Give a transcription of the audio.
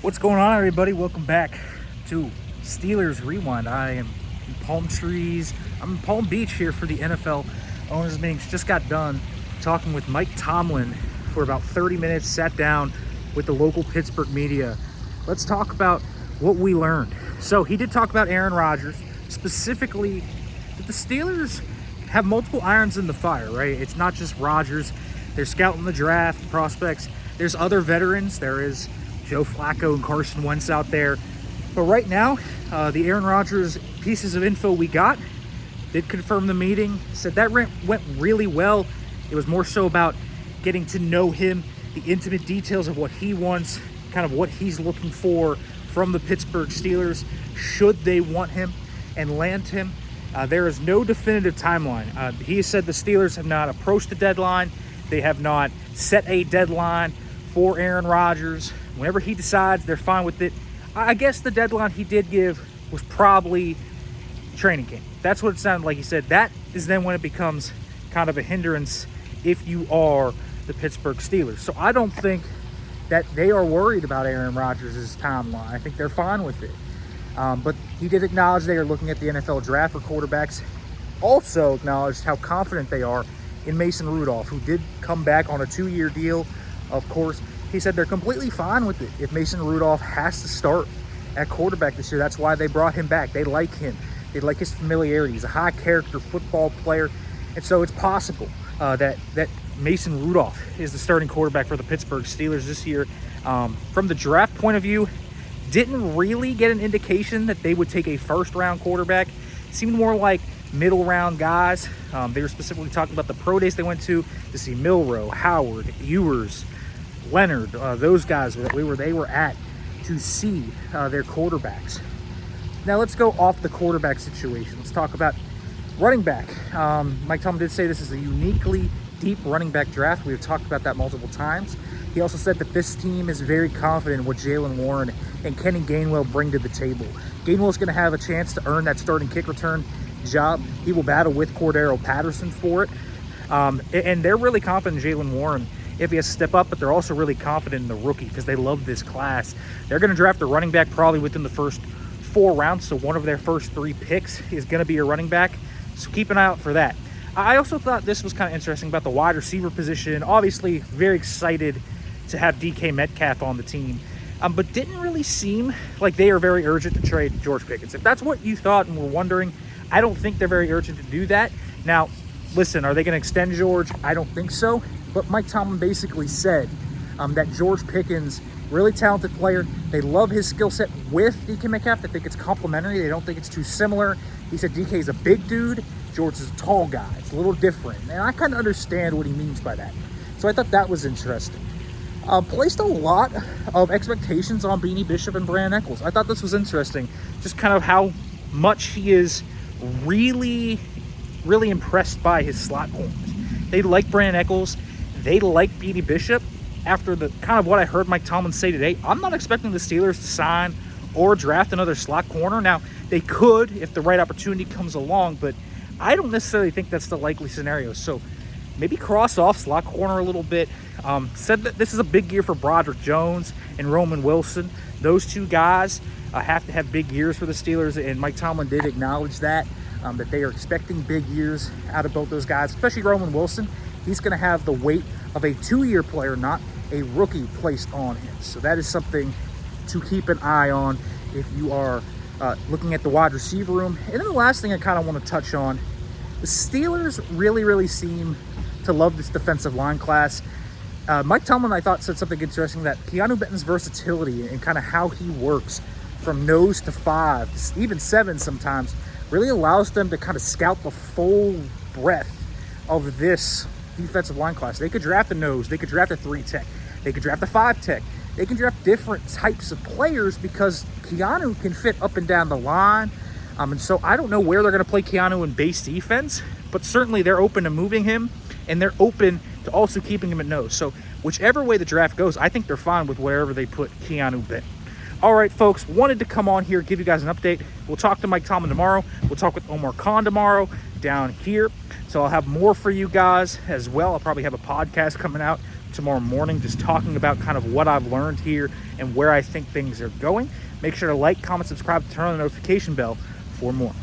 What's going on, everybody? Welcome back to Steelers Rewind. I am in Palm Trees. I'm in Palm Beach here for the NFL owners meetings. Just got done talking with Mike Tomlin for about 30 minutes. Sat down with the local Pittsburgh media. Let's talk about what we learned. So he did talk about Aaron Rodgers, specifically that the Steelers have multiple irons in the fire, right? It's not just Rodgers. They're scouting the draft prospects. There's other veterans. There is Joe Flacco and Carson Wentz out there. But right now, the Aaron Rodgers pieces of info we got did confirm the meeting. Said that went really well. It was more so about getting to know him, the intimate details of what he wants, kind of what he's looking for from the Pittsburgh Steelers, should they want him and land him. There is no definitive timeline. He said the Steelers have not approached the deadline. They have not set a deadline for Aaron Rodgers. Whenever he decides, they're fine with it. I guess the deadline he did give was probably training camp. That's what it sounded like. He said that is then when it becomes kind of a hindrance if you are the Pittsburgh Steelers. So I don't think that they are worried about Aaron Rodgers' timeline. I think they're fine with it. But he did acknowledge they are looking at the NFL draft for quarterbacks. Also acknowledged how confident they are in Mason Rudolph, who did come back on a 2-year deal, of course. He said they're completely fine with it if Mason Rudolph has to start at quarterback this year. That's why they brought him back. They like him. They like his familiarity. He's a high-character football player. And so it's possible that Mason Rudolph is the starting quarterback for the Pittsburgh Steelers this year. From the draft point of view, didn't really get an indication that they would take a first-round quarterback. Seemed more like middle-round guys. They were specifically talking about the pro days they went to see Milroe, Howard, Ewers, Leonard, those guys that they were at to see their quarterbacks. Now let's go off the quarterback situation. Let's talk about running back. Mike Tomlin did say this is a uniquely deep running back draft. We've talked about that multiple times. He also said that this team is very confident in what Jaylen Warren and Kenny Gainwell bring to the table. Gainwell is going to have a chance to earn that starting kick return job. He will battle with Cordero Patterson for it. And they're really confident in Jaylen Warren if he has to step up, but they're also really confident in the rookie because they love this class. They're going to draft a running back probably within the first 4 rounds, so one of their first 3 picks is going to be a running back. So keep an eye out for that. I also thought this was kind of interesting about the wide receiver position. Obviously, very excited to have DK Metcalf on the team, but didn't really seem like they are very urgent to trade George Pickens. If that's what you thought and were wondering, I don't think they're very urgent to do that. Now, listen, are they going to extend George? I don't think so. But Mike Tomlin basically said that George Pickens, really talented player. They love his skill set with DK Metcalf. They think it's complementary. They don't think it's too similar. He said DK is a big dude. George is a tall guy. It's a little different. And I kind of understand what he means by that. So I thought that was interesting. Placed a lot of expectations on Beanie Bishop and Brandon Echols. I thought this was interesting. Just kind of how much he is really, really impressed by his slot corners. They like Brandon Echols. They like Beanie Bishop. After the kind of what I heard Mike Tomlin say today, I'm not expecting the Steelers to sign or draft another slot corner. Now, they could if the right opportunity comes along, but I don't necessarily think that's the likely scenario. So maybe cross off slot corner a little bit. Said that this is a big year for Broderick Jones and Roman Wilson. Those 2 guys have to have big years for the Steelers, and Mike Tomlin did acknowledge that they are expecting big years out of both those guys, especially Roman Wilson. He's going to have the weight of a 2-year player, not a rookie, placed on him. So that is something to keep an eye on if you are looking at the wide receiver room. And then the last thing I kind of want to touch on, the Steelers really, really seem to love this defensive line class. Mike Tomlin, I thought, said something interesting, that Keanu Benton's versatility and kind of how he works from nose to 5, even 7 sometimes, really allows them to kind of scout the full breadth of this defensive line class. They could draft a nose. They could draft a 3-tech. They could draft a 5-tech. They can draft different types of players because Keanu can fit up and down the line. And so I don't know where they're going to play Keanu in base defense, but certainly they're open to moving him, and they're open to also keeping him at nose. So whichever way the draft goes, I think they're fine with wherever they put Keanu Benton. All right, folks, wanted to come on here, give you guys an update. We'll talk to Mike Tomlin tomorrow. We'll talk with Omar Khan tomorrow down here. So I'll have more for you guys as well. I'll probably have a podcast coming out tomorrow morning, just talking about kind of what I've learned here and where I think things are going. Make sure to like, comment, subscribe, turn on the notification bell for more.